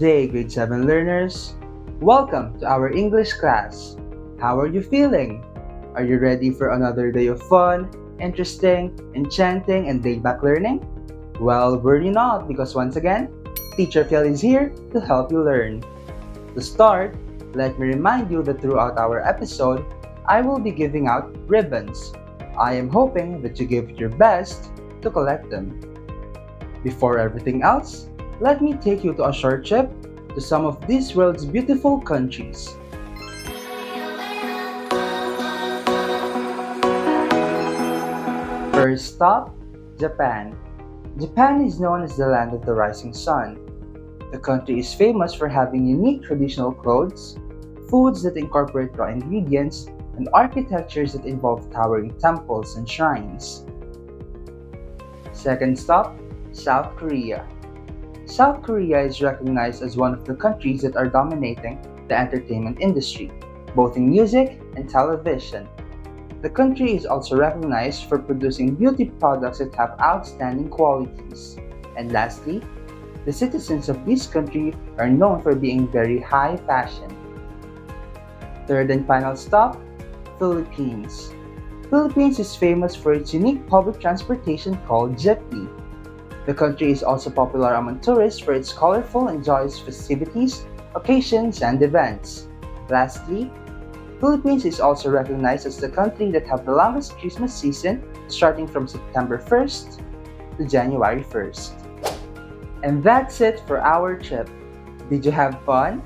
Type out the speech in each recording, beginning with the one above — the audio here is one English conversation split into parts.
day, grade 7 learners. Welcome to our English class. How are you feeling? Are you ready for another day of fun, interesting, enchanting, and laid-back learning? Well, worry not because once again, Teacher Fiel is here to help you learn. To start, let me remind you that throughout our episode, I will be giving out ribbons. I am hoping that you give your best to collect them. Before everything else, let me take you to a short trip to some of this world's beautiful countries. First stop, Japan. Japan is known as the land of the rising sun. The country is famous for having unique traditional clothes, foods that incorporate raw ingredients, and architectures that involve towering temples and shrines. Second stop, South Korea. South Korea is recognized as one of the countries that are dominating the entertainment industry, both in music and television. The country is also recognized for producing beauty products that have outstanding qualities. And lastly, the citizens of this country are known for being very high fashion. Third and final stop, Philippines. Philippines is famous for its unique public transportation called jeepney. The country is also popular among tourists for its colorful and joyous festivities, occasions, and events. Lastly, Philippines is also recognized as the country that have the longest Christmas season starting from September 1st to January 1st. And that's it for our trip. Did you have fun?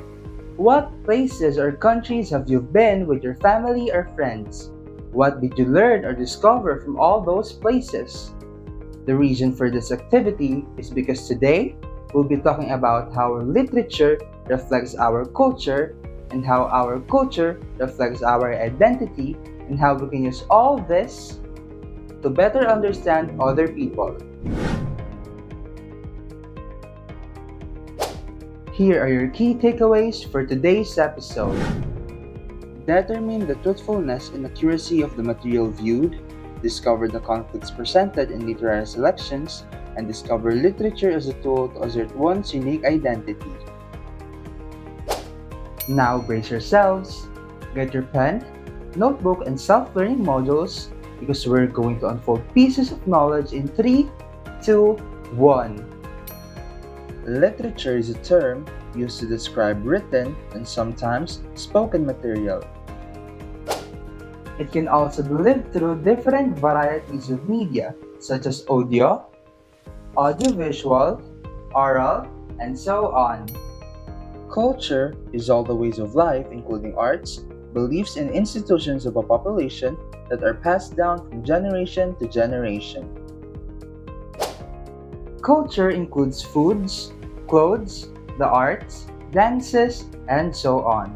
What places or countries have you been with your family or friends? What did you learn or discover from all those places? The reason for this activity is because today we'll be talking about how literature reflects our culture and how our culture reflects our identity and how we can use all this to better understand other people. Here are your key takeaways for today's episode. Determine the truthfulness and accuracy of the material viewed, discover the conflicts presented in literary selections, and discover literature as a tool to assert one's unique identity. Now brace yourselves, get your pen, notebook, and self-learning modules because we're going to unfold pieces of knowledge in 3, 2, 1. Literature is a term used to describe written and sometimes spoken material. It can also be lived through different varieties of media such as audio, audiovisual, oral, and so on. Culture is all the ways of life including arts, beliefs, and institutions of a population that are passed down from generation to generation. Culture includes foods, clothes, the arts, dances, and so on.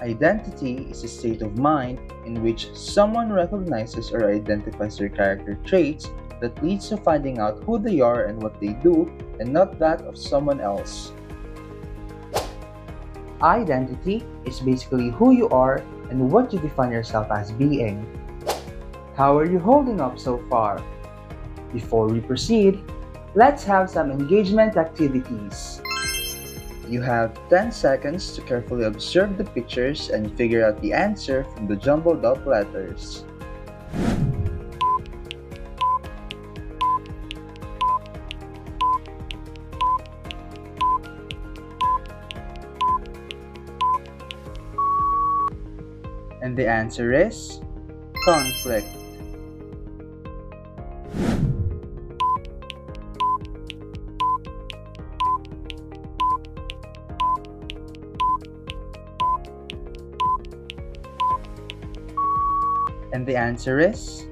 Identity is a state of mind in which someone recognizes or identifies their character traits that leads to finding out who they are and what they do, and not that of someone else. Identity is basically who you are and what you define yourself as being. How are you holding up so far? Before we proceed, let's have some engagement activities. You have 10 seconds to carefully observe the pictures and figure out the answer from the jumbled up letters. And the answer is conflict. And the answer is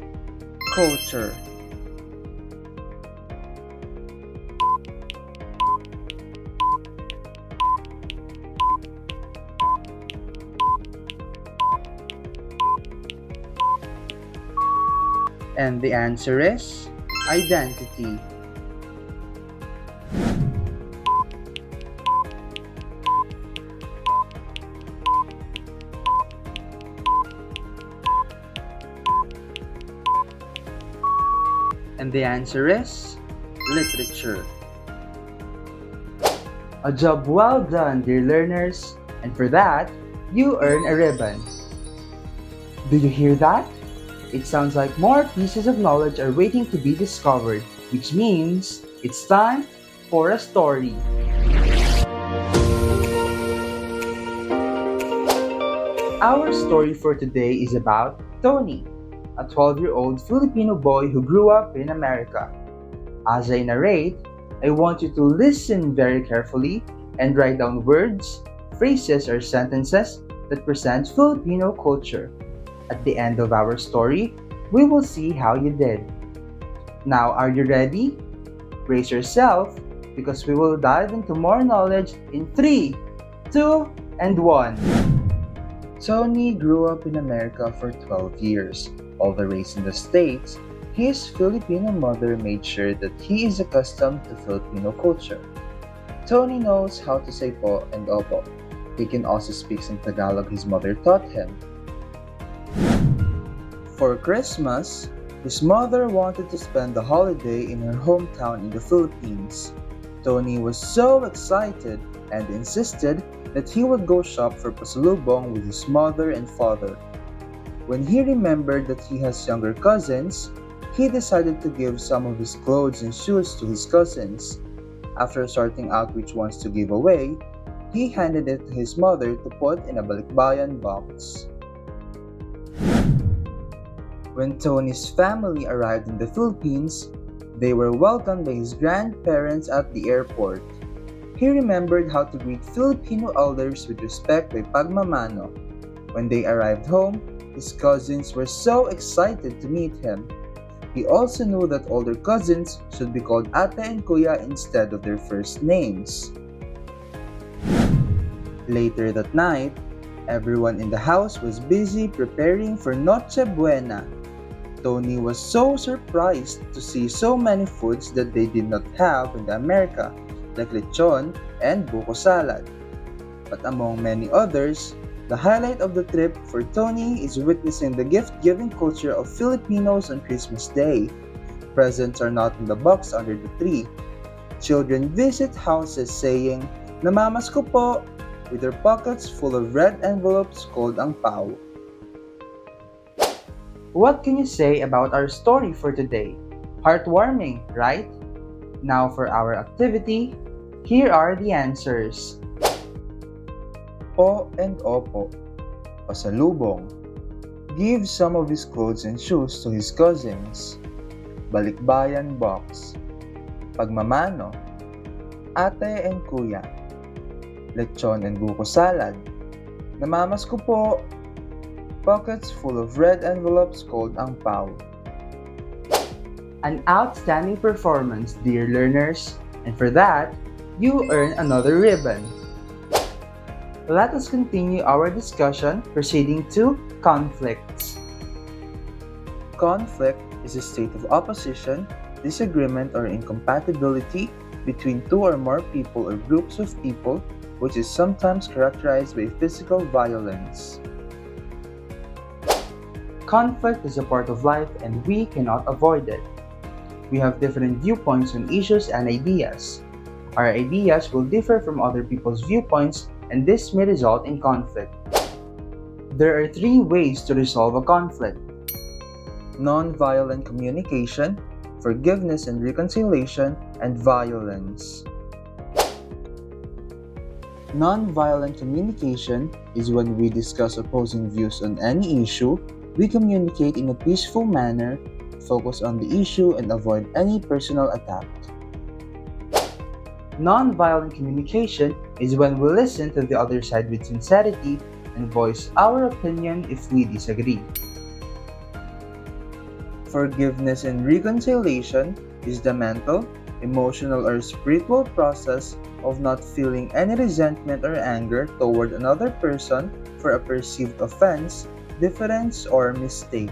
culture. And the answer is identity. And the answer is literature. A job well done, dear learners, and for that, you earn a ribbon. Do you hear that? It sounds like more pieces of knowledge are waiting to be discovered, which means it's time for a story. Our story for today is about Tony, a 12-year-old Filipino boy who grew up in America. As I narrate, I want you to listen very carefully and write down words, phrases, or sentences that present Filipino culture. At the end of our story, we will see how you did. Now, are you ready? Brace yourself because we will dive into more knowledge in 3, 2, and 1. Tony grew up in America for 12 years. Although raised in the States, his Filipino mother made sure that he is accustomed to Filipino culture. Tony knows how to say po and opo. He can also speak some Tagalog his mother taught him. For Christmas, his mother wanted to spend the holiday in her hometown in the Philippines. Tony was so excited and insisted that he would go shop for pasalubong with his mother and father. When he remembered that he has younger cousins, he decided to give some of his clothes and shoes to his cousins. After sorting out which ones to give away, he handed it to his mother to put in a balikbayan box. When Tony's family arrived in the Philippines, they were welcomed by his grandparents at the airport. He remembered how to greet Filipino elders with respect by pagmamano. When they arrived home, his cousins were so excited to meet him. He also knew that older cousins should be called ate and kuya instead of their first names. Later that night, everyone in the house was busy preparing for Noche Buena. Tony was so surprised to see so many foods that they did not have in America, like lechon and buko salad. But among many others, the highlight of the trip for Tony is witnessing the gift-giving culture of Filipinos on Christmas Day. Presents are not in the box under the tree. Children visit houses saying, "Namamas ko po," with their pockets full of red envelopes called ang pao. What can you say about our story for today? Heartwarming, right? Now for our activity, here are the answers. Po and opo. Pasalubong. Give some of his clothes and shoes to his cousins. Balikbayan box. Pagmamano. Ate and kuya. Lechon and buko salad. Namamas ko po. Pockets full of red envelopes called ang pao. An outstanding performance, dear learners, and for that, you earn another ribbon. Let us continue our discussion proceeding to conflicts. Conflict is a state of opposition, disagreement, or incompatibility between two or more people or groups of people, which is sometimes characterized by physical violence. Conflict is a part of life and we cannot avoid it. We have different viewpoints on issues and ideas. Our ideas will differ from other people's viewpoints and this may result in conflict. There are 3 ways to resolve a conflict: non-violent communication, forgiveness and reconciliation, and violence. Non-violent communication is when we discuss opposing views on any issue. We communicate in a peaceful manner, focus on the issue, and avoid any personal attack. Non-violent communication is when we listen to the other side with sincerity and voice our opinion if we disagree. Forgiveness and reconciliation is the mental, emotional, or spiritual process of not feeling any resentment or anger toward another person for a perceived offense, difference, or mistake.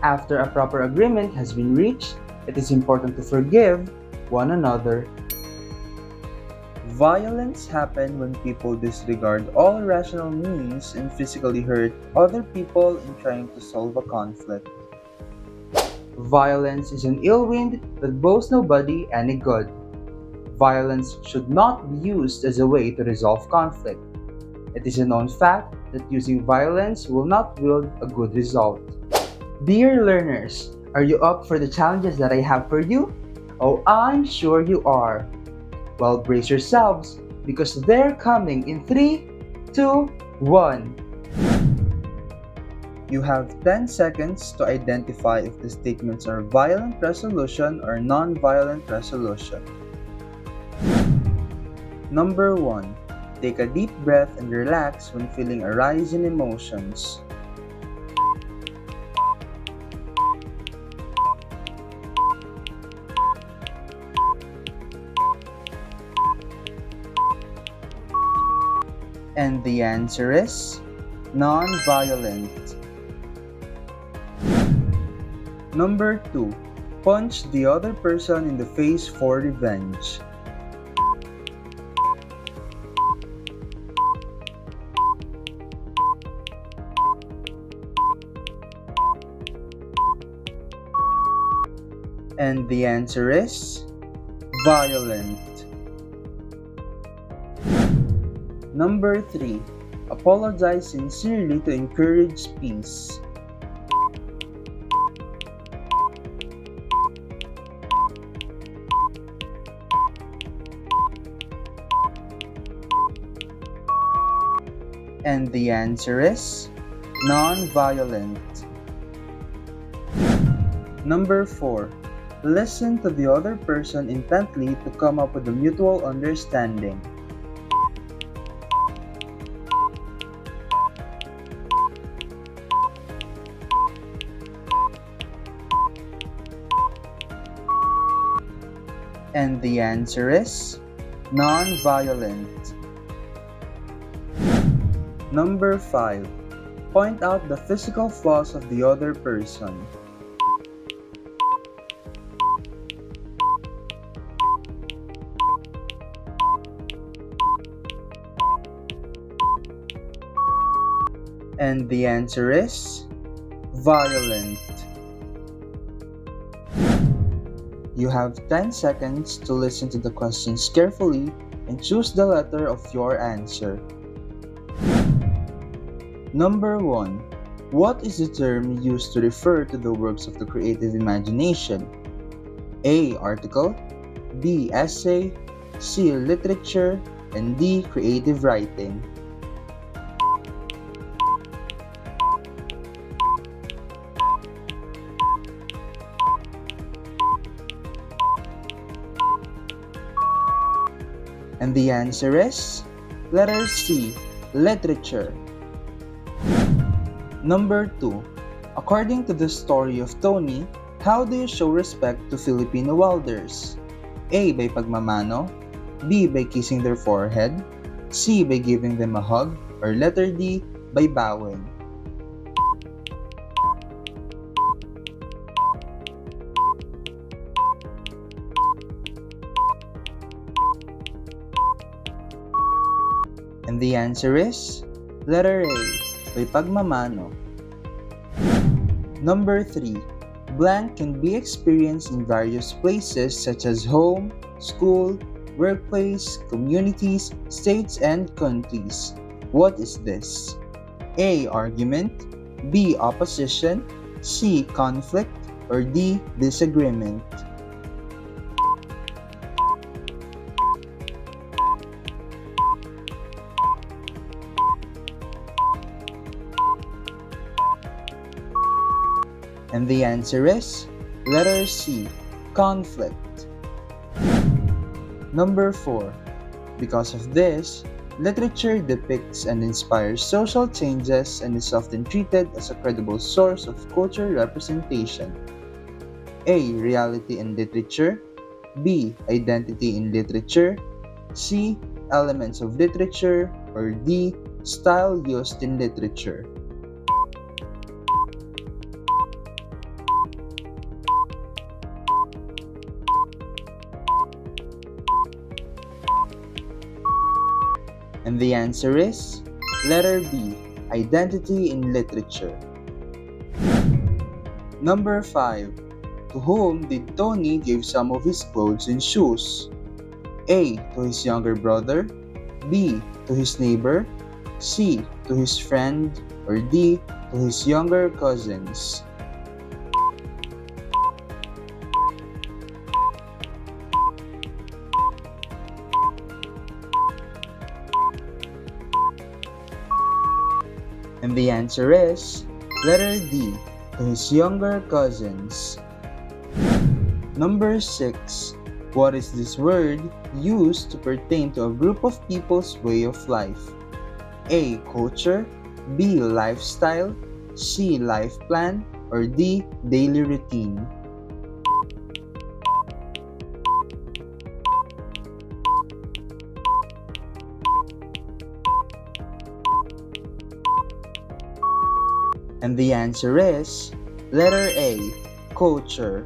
After a proper agreement has been reached, it is important to forgive one another. Violence happens when people disregard all rational means and physically hurt other people in trying to solve a conflict. Violence is an ill wind that bodes nobody any good. Violence should not be used as a way to resolve conflict. It is a known fact that using violence will not yield a good result. Dear learners, are you up for the challenges that I have for you? Oh, I'm sure you are. Well, brace yourselves because they're coming in 3, 2, 1. You have 10 seconds to identify if the statements are violent resolution or non-violent resolution. Number 1. Take a deep breath and relax when feeling a rise in emotions. And the answer is non-violent. Number 2. Punch the other person in the face for revenge. And the answer is violent. Number 3. Apologize sincerely to encourage peace. And the answer is non-violent. Number 4. Listen to the other person intently to come up with a mutual understanding. And the answer is non-violent. Number 5. Point out the physical flaws of the other person. And the answer is violent. You have 10 seconds to listen to the questions carefully and choose the letter of your answer. Number 1. What is the term used to refer to the works of the creative imagination? A. Article, B. Essay, C. Literature, and D. Creative writing. And the answer is letter C. Literature. Number 2. According to the story of Tony, how do you show respect to Filipino welders? A. By pagmamano, B. By kissing their forehead, C. By giving them a hug, or letter D. By bowing. And the answer is letter A. By pagmamano. Number 3. Blank can be experienced in various places such as home, school, workplace, communities, states, and countries. What is this? A. Argument, B. Opposition, C. Conflict, or D. Disagreement. And the answer is letter C. Conflict. Number 4. Because of this, literature depicts and inspires social changes and is often treated as a credible source of cultural representation. A. Reality in literature, B. Identity in literature, C. Elements of literature, or D. Style used in literature. And the answer is letter B. Identity in literature. Number 5. To whom did Tony give some of his clothes and shoes? A. To his younger brother, B. To his neighbor, C. To his friend, or D. To his younger cousins. And the answer is letter D. To his younger cousins. Number 6. What is this word used to pertain to a group of people's way of life? A. Culture, B. Lifestyle, C. Life plan, or D. Daily routine. And the answer is letter A. Culture.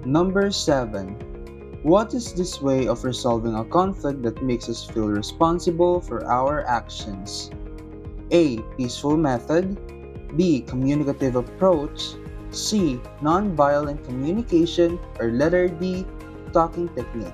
Number 7. What is this way of resolving a conflict that makes us feel responsible for our actions? A. Peaceful method, B. Communicative approach, C. Nonviolent communication, or letter D. Talking technique.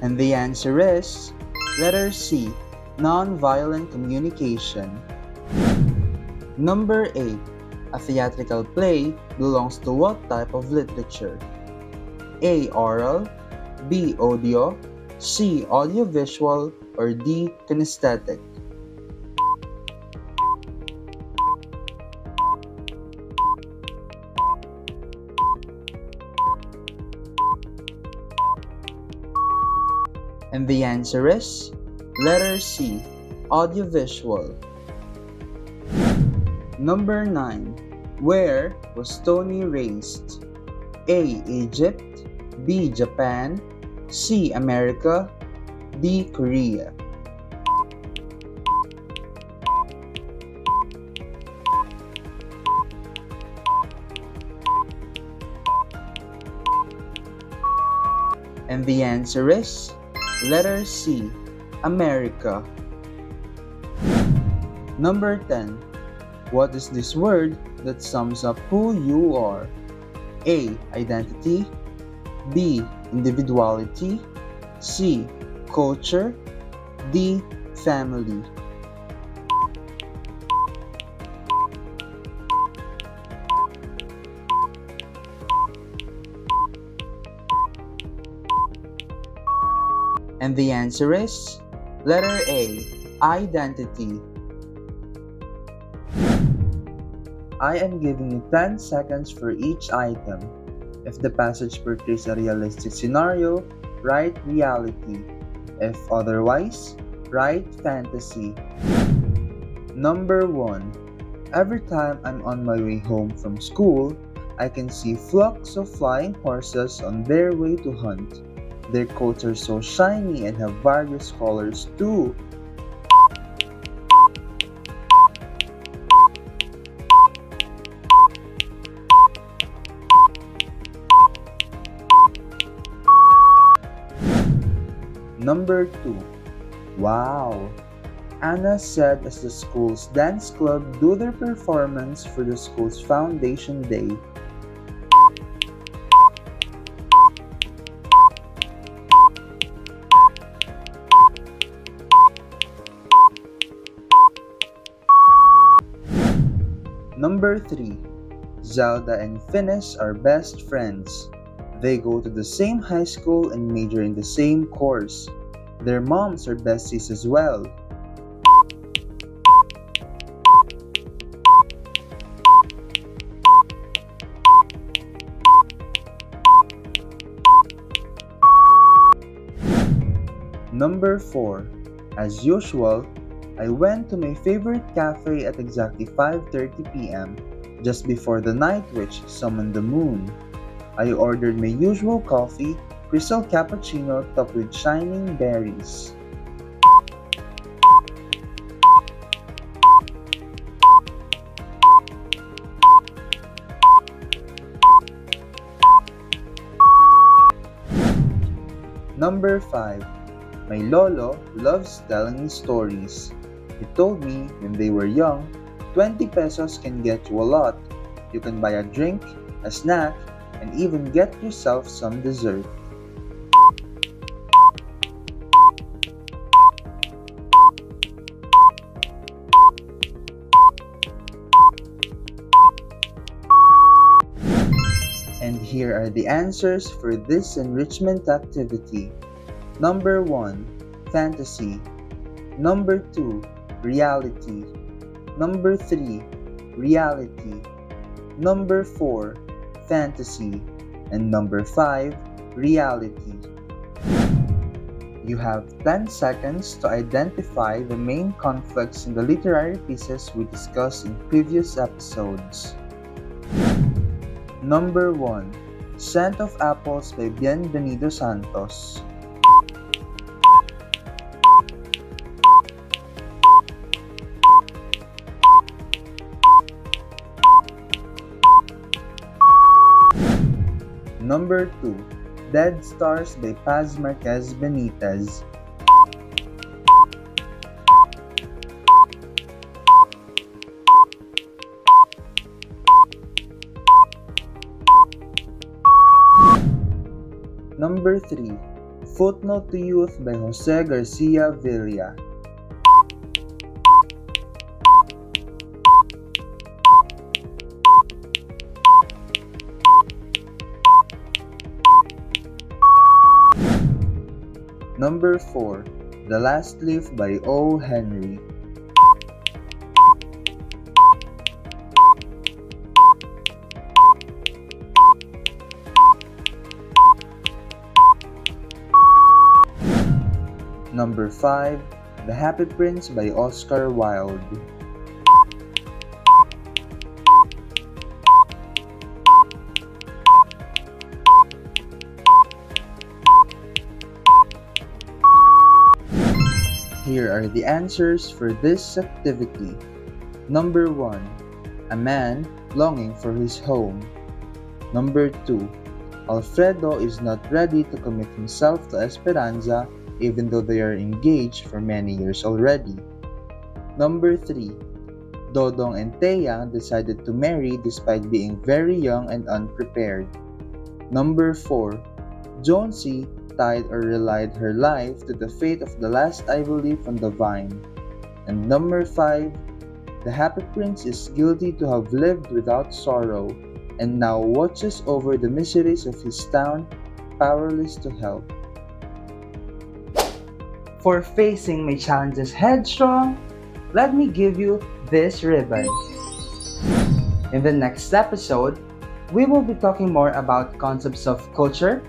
And the answer is letter C. Nonviolent communication. Number 8. A theatrical play belongs to what type of literature? A. Oral, B. Audio, C. Audiovisual, or D. Kinesthetic. And the answer is letter C. Audiovisual. Number 9. Where was Tony raised? A. Egypt, B. Japan, C. America, D. Korea. And the answer is letter C. America. Number 10. What is this word that sums up who you are? A. Identity, B. Individuality, C. Culture, D. Family. And the answer is letter A. Identity. I am giving you 10 seconds for each item. If the passage portrays a realistic scenario, write reality. If otherwise, write fantasy. Number 1. Every time I'm on my way home from school, I can see flocks of flying horses on their way to hunt. Their coats are so shiny and have various colors too. Number 2. Wow! Anna said as the school's dance club do their performance for the school's foundation day. Number 3. Zelda and Finis are best friends. They go to the same high school and major in the same course. Their moms are besties as well. Number 4. As usual, I went to my favorite cafe at exactly 5:30 p.m. just before the night witch summoned the moon. I ordered my usual coffee, crystal cappuccino topped with shining berries. Number 5. My lolo loves telling me stories. He told me when they were young, 20 pesos can get you a lot. You can buy a drink, a snack, and even get yourself some dessert. And here are the answers for this enrichment activity. Number 1, fantasy. Number 2, reality. Number 3, reality. Number 4, fantasy. And number 5, reality. You have 10 seconds to identify the main conflicts in the literary pieces we discussed in previous episodes. Number 1, Scent of Apples by Bienvenido Santos. Number 2, Dead Stars by Paz Marquez Benitez. Number 3, Footnote to Youth by Jose Garcia Villa. Number 4, The Last Leaf by O. Henry. Number 5, The Happy Prince by Oscar Wilde. Here are the answers for this activity. Number 1, A Man Longing for His Home. Number 2, Alfredo is not ready to commit himself to Esperanza even though they are engaged for many years already. Number 3, Dodong and Thea decided to marry despite being very young and unprepared. Number 4, Jonesy tied or relied her life to the fate of the last ivy leaf on the vine. And number 5, the Happy Prince is guilty to have lived without sorrow and now watches over the miseries of his town, powerless to help. For facing my challenges headstrong, let me give you this ribbon. In the next episode, we will be talking more about concepts of culture,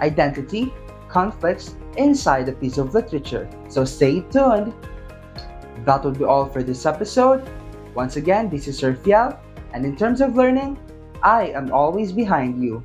identity, conflicts inside a piece of literature. So stay tuned. That will be all for this episode. Once again, this is Sir Fiel, and in terms of learning, I am always behind you.